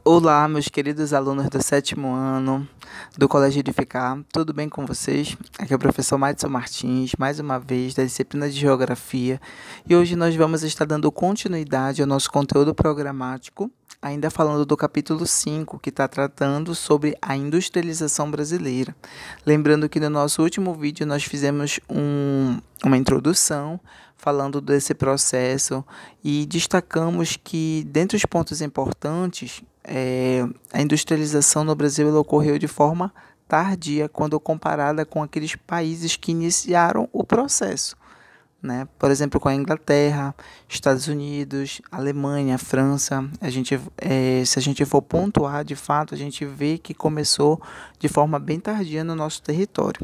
Olá, meus queridos alunos do sétimo ano do Colégio Edificar, tudo bem com vocês? Aqui é o professor Madison Martins, mais uma vez, da disciplina de Geografia, e hoje nós vamos estar dando continuidade ao nosso conteúdo programático, ainda falando do capítulo 5, que está tratando sobre a industrialização brasileira. Lembrando que no nosso último vídeo nós fizemos uma introdução falando desse processo e destacamos que, dentre os pontos importantes, a industrialização no Brasil ela ocorreu de forma tardia quando comparada com aqueles países que iniciaram o processo, né? Por exemplo, com a Inglaterra, Estados Unidos, Alemanha, França. Se a gente for pontuar, de fato, a gente vê que começou de forma bem tardia no nosso território.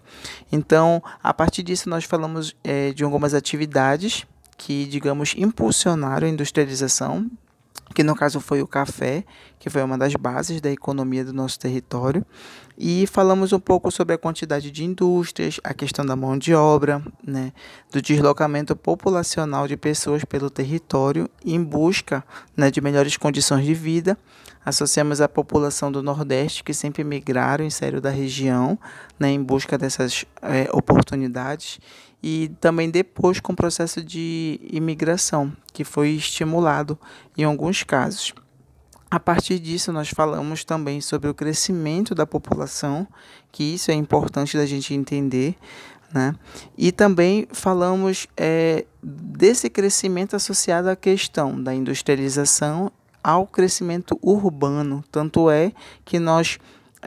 Então, a partir disso, nós falamos de algumas atividades que, digamos, impulsionaram a industrialização, que no caso foi o café, que foi uma das bases da economia do nosso território, e falamos um pouco sobre a quantidade de indústrias, a questão da mão de obra, né, do deslocamento populacional de pessoas pelo território em busca, né, de melhores condições de vida. Associamos a população do Nordeste, que sempre migraram e saíram da região, né, em busca dessas oportunidades, e também depois com o processo de imigração, que foi estimulado em alguns casos. A partir disso, nós falamos também sobre o crescimento da população, que isso é importante da gente entender, né? E também falamos desse crescimento associado à questão da industrialização ao crescimento urbano. Tanto é que nós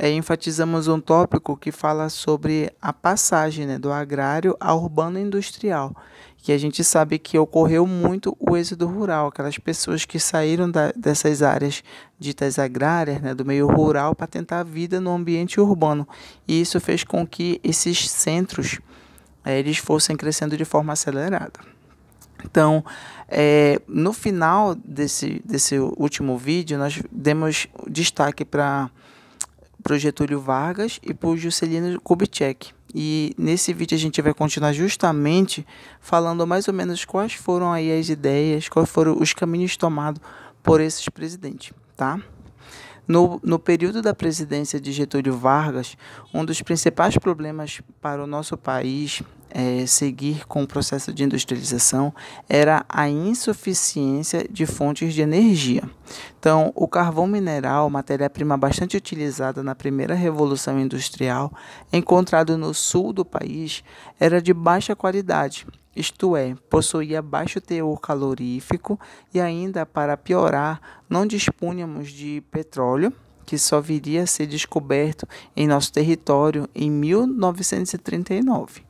enfatizamos um tópico que fala sobre a passagem, né, do agrário ao urbano industrial, que a gente sabe que ocorreu muito o êxodo rural, aquelas pessoas que saíram dessas áreas ditas agrárias, né, do meio rural, para tentar a vida no ambiente urbano. E isso fez com que esses centros eles fossem crescendo de forma acelerada. Então, no final desse último vídeo, nós demos destaque para o Getúlio Vargas e para o Juscelino Kubitschek. E nesse vídeo a gente vai continuar justamente falando mais ou menos quais foram aí as ideias, quais foram os caminhos tomados por esses presidentes, tá? No período da presidência de Getúlio Vargas, um dos principais problemas para o nosso país seguir com o processo de industrialização era a insuficiência de fontes de energia. Então, o carvão mineral, matéria-prima bastante utilizada na primeira revolução industrial, encontrado no sul do país, era de baixa qualidade. Isto é, possuía baixo teor calorífico e ainda, para piorar, não dispunhamos de petróleo, que só viria a ser descoberto em nosso território em 1939.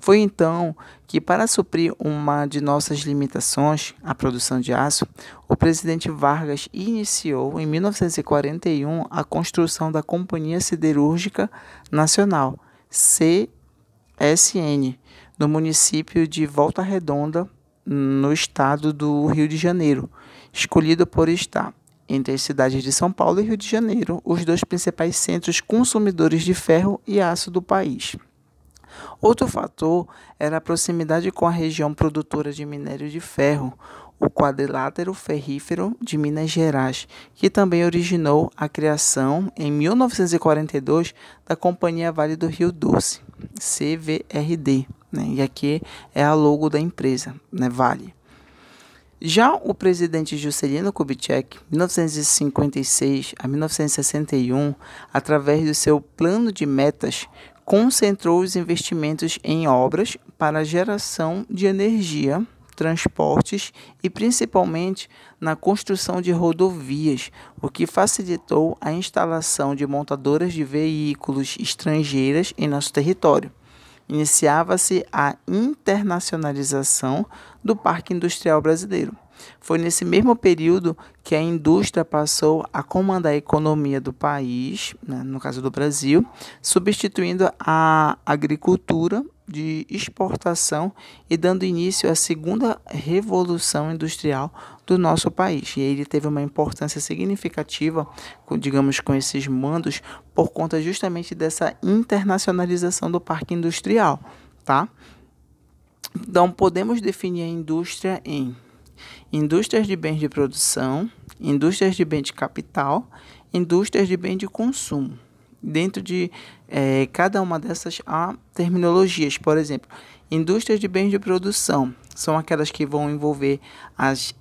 Foi então que, para suprir uma de nossas limitações, a produção de aço, o presidente Vargas iniciou, em 1941, a construção da Companhia Siderúrgica Nacional, CSN, no município de Volta Redonda, no estado do Rio de Janeiro, escolhido por estar entre as cidades de São Paulo e Rio de Janeiro, os dois principais centros consumidores de ferro e aço do país. Outro fator era a proximidade com a região produtora de minério de ferro, o Quadrilátero Ferrífero de Minas Gerais, que também originou a criação, em 1942, da Companhia Vale do Rio Doce, CVRD, né? E aqui é a logo da empresa, né? Vale. Já o presidente Juscelino Kubitschek, 1956 a 1961, através do seu plano de metas, concentrou os investimentos em obras para a geração de energia, transportes e principalmente na construção de rodovias, o que facilitou a instalação de montadoras de veículos estrangeiras em nosso território. Iniciava-se a internacionalização do parque industrial brasileiro. Foi nesse mesmo período que a indústria passou a comandar a economia do país, né, no caso do Brasil, substituindo a agricultura de exportação e dando início à segunda revolução industrial do nosso país. E ele teve uma importância significativa, digamos, com esses mandos, por conta justamente dessa internacionalização do parque industrial, tá? Então, podemos definir a indústria em indústrias de bens de produção, indústrias de bens de capital indústrias de bem de consumo. Dentro de cada uma dessas há terminologias, por exemplo, indústrias de bens de produção são aquelas que vão envolver as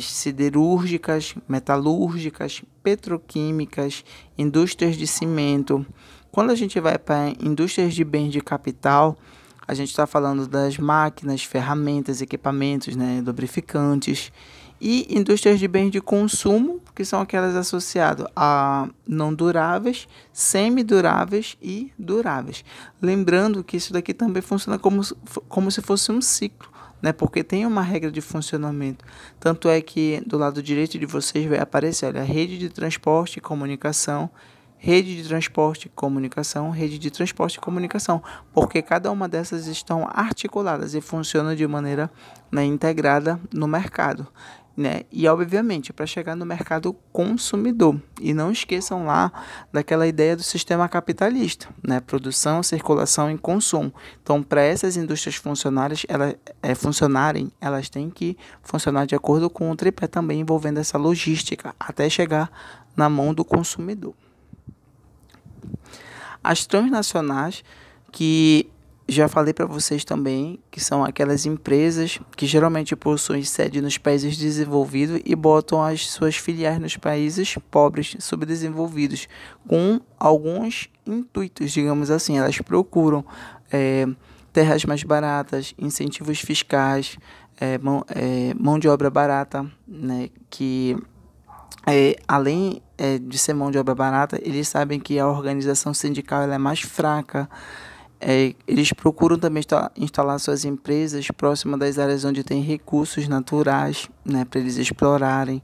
siderúrgicas, metalúrgicas, petroquímicas, indústrias de cimento. Quando a gente vai para indústrias de bens de capital, a gente está falando das máquinas, ferramentas, equipamentos, né, lubrificantes, e indústrias de bens de consumo, que são aquelas associadas a não duráveis, semiduráveis e duráveis. Lembrando que isso daqui também funciona como se fosse um ciclo, né? Porque tem uma regra de funcionamento. Tanto é que do lado direito de vocês vai aparecer, olha, rede de transporte e comunicação, rede de transporte e comunicação, rede de transporte e comunicação, porque cada uma dessas estão articuladas e funcionam de maneira, né, integrada no mercado, né? E obviamente para chegar no mercado consumidor. E não esqueçam lá daquela ideia do sistema capitalista, né? Produção, circulação e consumo. Então, para essas indústrias funcionarem, elas têm que funcionar de acordo com o tripé também envolvendo essa logística até chegar na mão do consumidor. As transnacionais, que já falei para vocês também, que são aquelas empresas que geralmente possuem sede nos países desenvolvidos e botam as suas filiais nos países pobres, subdesenvolvidos, com alguns intuitos, digamos assim. Elas procuram terras mais baratas, incentivos fiscais, mão de obra barata, né, que além de ser mão de obra barata, eles sabem que a organização sindical ela é mais fraca. Eles procuram também instalar suas empresas próximas das áreas onde tem recursos naturais, né, para eles explorarem.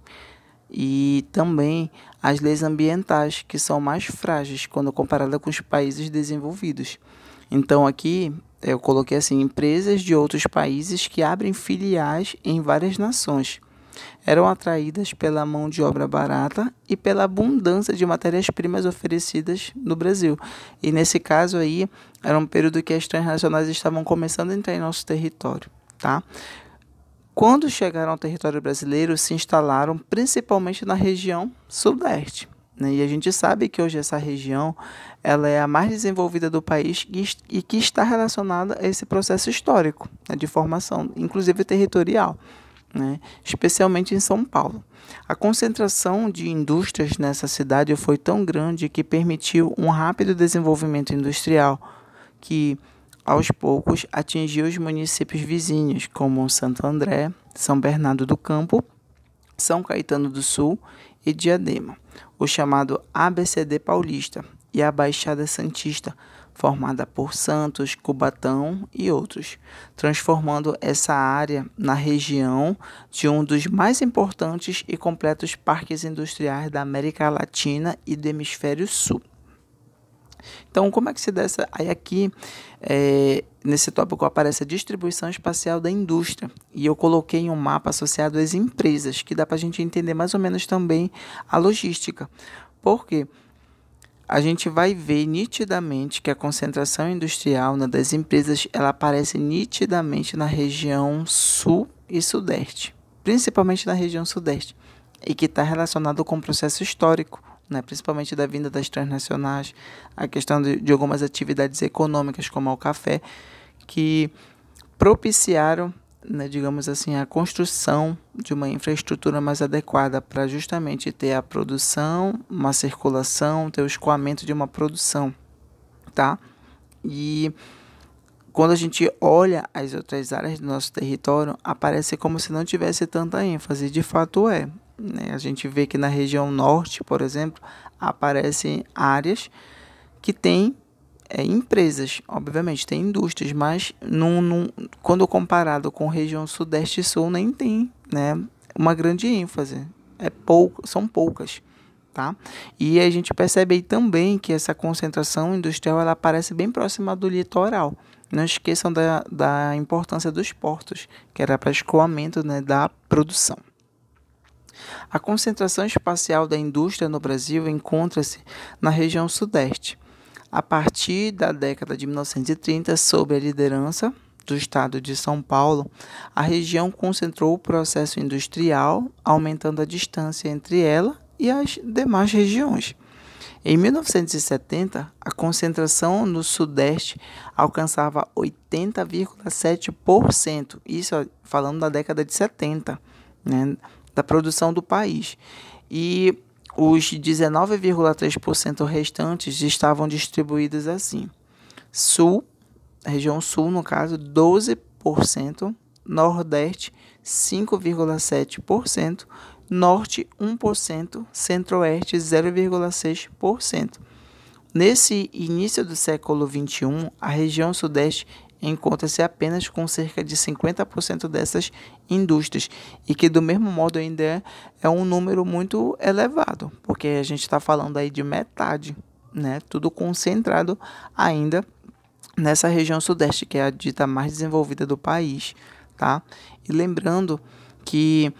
E também as leis ambientais, que são mais frágeis quando comparada com os países desenvolvidos. Então aqui eu coloquei assim, empresas de outros países que abrem filiais em várias nações. Eram atraídas pela mão de obra barata e pela abundância de matérias-primas oferecidas no Brasil. E nesse caso aí, era um período que as transnacionais estavam começando a entrar em nosso território, tá? Quando chegaram ao território brasileiro, se instalaram principalmente na região sudeste, né? E a gente sabe que hoje essa região ela é a mais desenvolvida do país e que está relacionada a esse processo histórico, né, de formação, inclusive territorial, né, especialmente em São Paulo. A concentração de indústrias nessa cidade foi tão grande que permitiu um rápido desenvolvimento industrial que, aos poucos, atingiu os municípios vizinhos, como Santo André, São Bernardo do Campo, São Caetano do Sul e Diadema, o chamado ABCD paulista e a Baixada Santista, formada por Santos, Cubatão e outros, transformando essa área na região de um dos mais importantes e completos parques industriais da América Latina e do Hemisfério Sul. Então, como é que se dá essa... Aí aqui, nesse tópico, aparece a distribuição espacial da indústria. E eu coloquei um mapa associado às empresas, que dá para a gente entender mais ou menos também a logística. Por quê? A gente vai ver nitidamente que a concentração industrial, né, das empresas ela aparece nitidamente na região sul e sudeste, principalmente na região sudeste, e que está relacionado com o processo histórico, né, principalmente da vinda das transnacionais, a questão de algumas atividades econômicas, como o café, que propiciaram, né, digamos assim, a construção de uma infraestrutura mais adequada para justamente ter a produção, uma circulação, ter o escoamento de uma produção, tá? E quando a gente olha as outras áreas do nosso território, aparece como se não tivesse tanta ênfase, de fato é, né? A gente vê que na região norte, por exemplo, aparecem áreas que têm empresas, obviamente, tem indústrias, mas quando comparado com a região sudeste e sul, nem tem, né, uma grande ênfase. São poucas, tá? E a gente percebe aí também que essa concentração industrial ela aparece bem próxima do litoral. Não esqueçam da importância dos portos, que era para escoamento, né, da produção. A concentração espacial da indústria no Brasil encontra-se na região sudeste. A partir da década de 1930, sob a liderança do estado de São Paulo, a região concentrou o processo industrial, aumentando a distância entre ela e as demais regiões. Em 1970, a concentração no Sudeste alcançava 80,7%, isso falando da década de 70, né, da produção do país. E os 19,3% restantes estavam distribuídos assim: Sul, região Sul, no caso, 12%, Nordeste, 5,7%, Norte, 1%, Centro-Oeste, 0,6%. Nesse início do século XXI, a região Sudeste encontra-se apenas com cerca de 50% dessas indústrias, e que do mesmo modo ainda é um número muito elevado, porque a gente está falando aí de metade, né? Tudo concentrado ainda nessa região Sudeste, que é a dita mais desenvolvida do país, tá? E lembrando que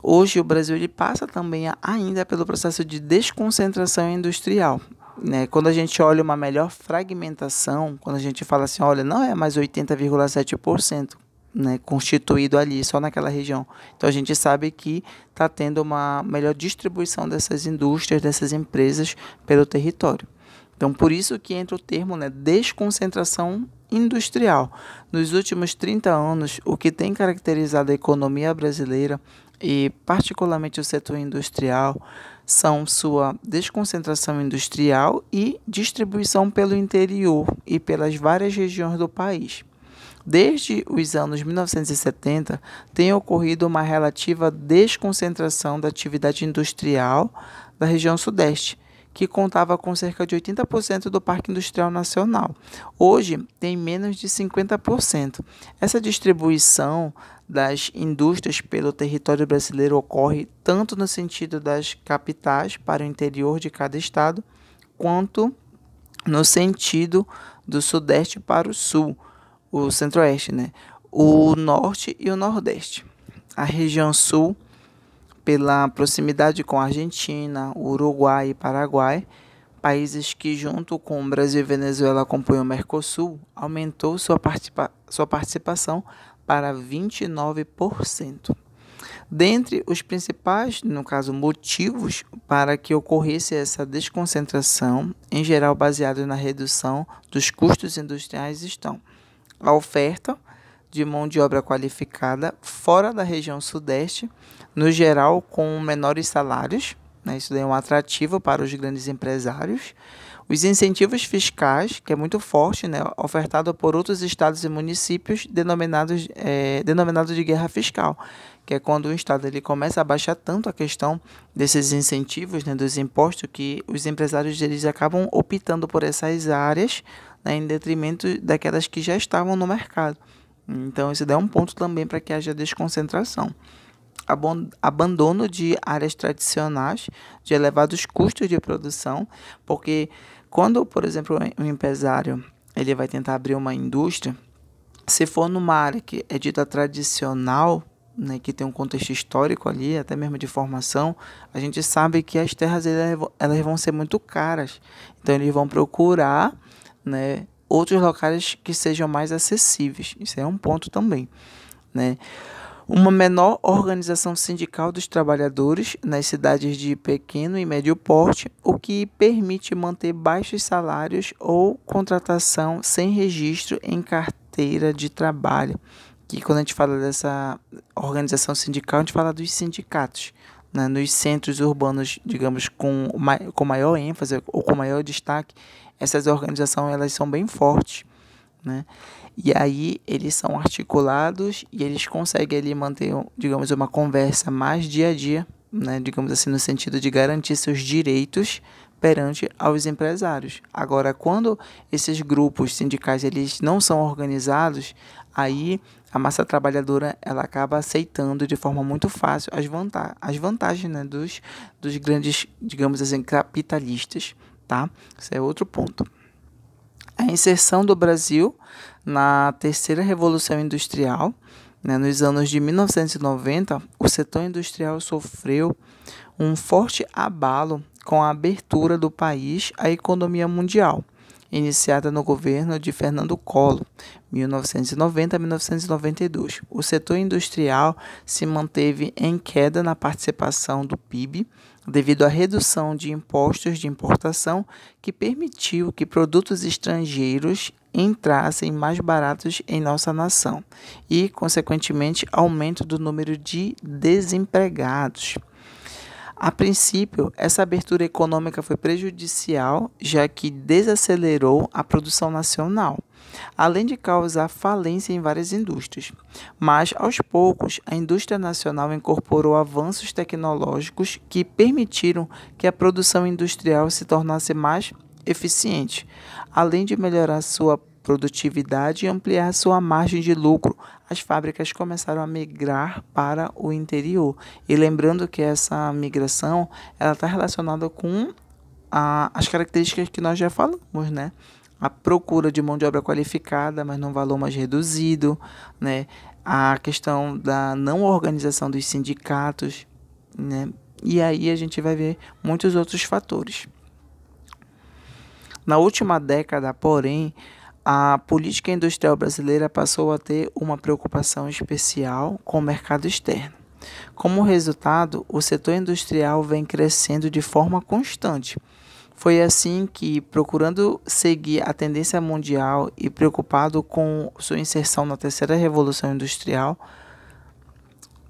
hoje o Brasil ele passa também ainda pelo processo de desconcentração industrial, né? Quando a gente olha uma melhor fragmentação, quando a gente fala assim, olha, não é mais 80,7%, né, constituído ali só naquela região. Então a gente sabe que está tendo uma melhor distribuição dessas indústrias, dessas empresas pelo território. Então por isso que entra o termo, né, desconcentração industrial. Nos últimos 30 anos, o que tem caracterizado a economia brasileira e particularmente o setor industrial são sua desconcentração industrial e distribuição pelo interior e pelas várias regiões do país. Desde os anos 1970, tem ocorrido uma relativa desconcentração da atividade industrial da região Sudeste, que contava com cerca de 80% do Parque Industrial Nacional. Hoje, tem menos de 50%. Essa distribuição das indústrias pelo território brasileiro ocorre tanto no sentido das capitais para o interior de cada estado, quanto no sentido do Sudeste para o Sul, o Centro-Oeste, né? O Norte e o Nordeste. A região Sul, pela proximidade com a Argentina, Uruguai e Paraguai, países que junto com o Brasil e Venezuela compõem o Mercosul, aumentou sua participação para 29%. Dentre os principais, no caso, motivos para que ocorresse essa desconcentração, em geral baseado na redução dos custos industriais, estão a oferta de mão de obra qualificada fora da região Sudeste, no geral com menores salários, né? Isso daí é um atrativo para os grandes empresários. Os incentivos fiscais, que é muito forte, né? Ofertado por outros estados e municípios, denominado de guerra fiscal, que é quando o estado ele começa a baixar tanto a questão desses incentivos, né, dos impostos, que os empresários eles acabam optando por essas áreas, né, em detrimento daquelas que já estavam no mercado. Então, isso daí é um ponto também para que haja desconcentração. Abandono de áreas tradicionais, de elevados custos de produção, porque quando, por exemplo, um empresário ele vai tentar abrir uma indústria, se for numa área que é dita tradicional, né, que tem um contexto histórico ali, até mesmo de formação, a gente sabe que as terras elas vão ser muito caras. Então, eles vão procurar, né, outros locais que sejam mais acessíveis. Isso é um ponto também, né? Uma menor organização sindical dos trabalhadores nas cidades de pequeno e médio porte, o que permite manter baixos salários ou contratação sem registro em carteira de trabalho. Que quando a gente fala dessa organização sindical, a gente fala dos sindicatos, né? Nos centros urbanos, digamos, com maior ênfase ou com maior destaque, essas organizações elas são bem fortes, né? E aí eles são articulados e eles conseguem ali manter, digamos, uma conversa mais dia a dia, né? Digamos assim, no sentido de garantir seus direitos perante aos empresários. Agora, quando esses grupos sindicais eles não são organizados, aí a massa trabalhadora ela acaba aceitando de forma muito fácil as vantagens, né, dos grandes, digamos assim, capitalistas, tá? Esse é outro ponto. A inserção do Brasil na terceira revolução industrial, né, nos anos de 1990, o setor industrial sofreu um forte abalo com a abertura do país à economia mundial, iniciada no governo de Fernando Collor, 1990 a 1992. O setor industrial se manteve em queda na participação do PIB devido à redução de impostos de importação que permitiu que produtos estrangeiros entrassem mais baratos em nossa nação e, consequentemente, aumento do número de desempregados. A princípio, essa abertura econômica foi prejudicial, já que desacelerou a produção nacional, além de causar falência em várias indústrias. Mas, aos poucos, a indústria nacional incorporou avanços tecnológicos que permitiram que a produção industrial se tornasse mais eficiente, além de melhorar sua produtividade e ampliar sua margem de lucro. As fábricas começaram a migrar para o interior. E lembrando que essa migração ela está relacionada com as características que nós já falamos, né? A procura de mão de obra qualificada, mas num valor mais reduzido, né? A questão da não organização dos sindicatos, né? E aí a gente vai ver muitos outros fatores. Na última década, porém, a política industrial brasileira passou a ter uma preocupação especial com o mercado externo. Como resultado, o setor industrial vem crescendo de forma constante. Foi assim que, procurando seguir a tendência mundial e preocupado com sua inserção na terceira revolução industrial,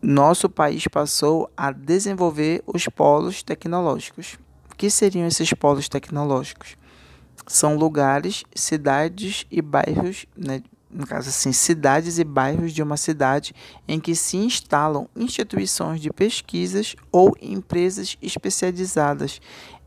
nosso país passou a desenvolver os polos tecnológicos. O que seriam esses polos tecnológicos? São lugares, cidades e bairros, né? No caso assim, cidades e bairros de uma cidade em que se instalam instituições de pesquisas ou empresas especializadas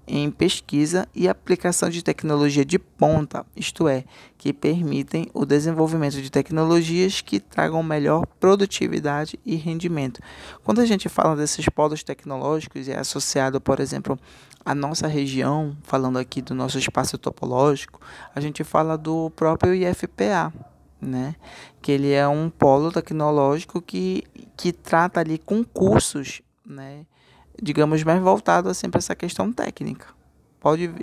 em pesquisa e aplicação de tecnologia de ponta, isto é, que permitem o desenvolvimento de tecnologias que tragam melhor produtividade e rendimento. Quando a gente fala desses polos tecnológicos, é associado, por exemplo, à nossa região, falando aqui do nosso espaço topológico, a gente fala do próprio IFPA, né? Que ele é um polo tecnológico que trata ali com cursos, né? Digamos, mais voltado assim para essa questão técnica.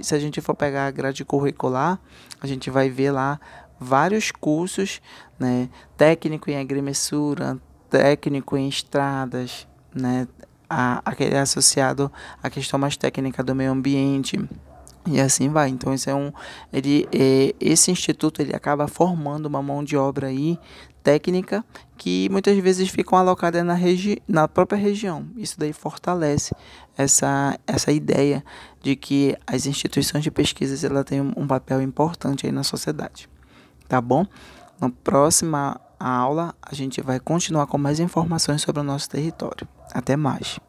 Se a gente for pegar a grade curricular, a gente vai ver lá vários cursos, né? Técnico em agrimensura, técnico em estradas, né? Aquele associado à questão mais técnica do meio ambiente. E assim vai. Então esse instituto ele acaba formando uma mão de obra aí técnica que muitas vezes ficam alocadas na própria região. Isso daí fortalece essa ideia de que as instituições de pesquisa ela têm um papel importante aí na sociedade. Tá bom? Na próxima aula a gente vai continuar com mais informações sobre o nosso território. Até mais.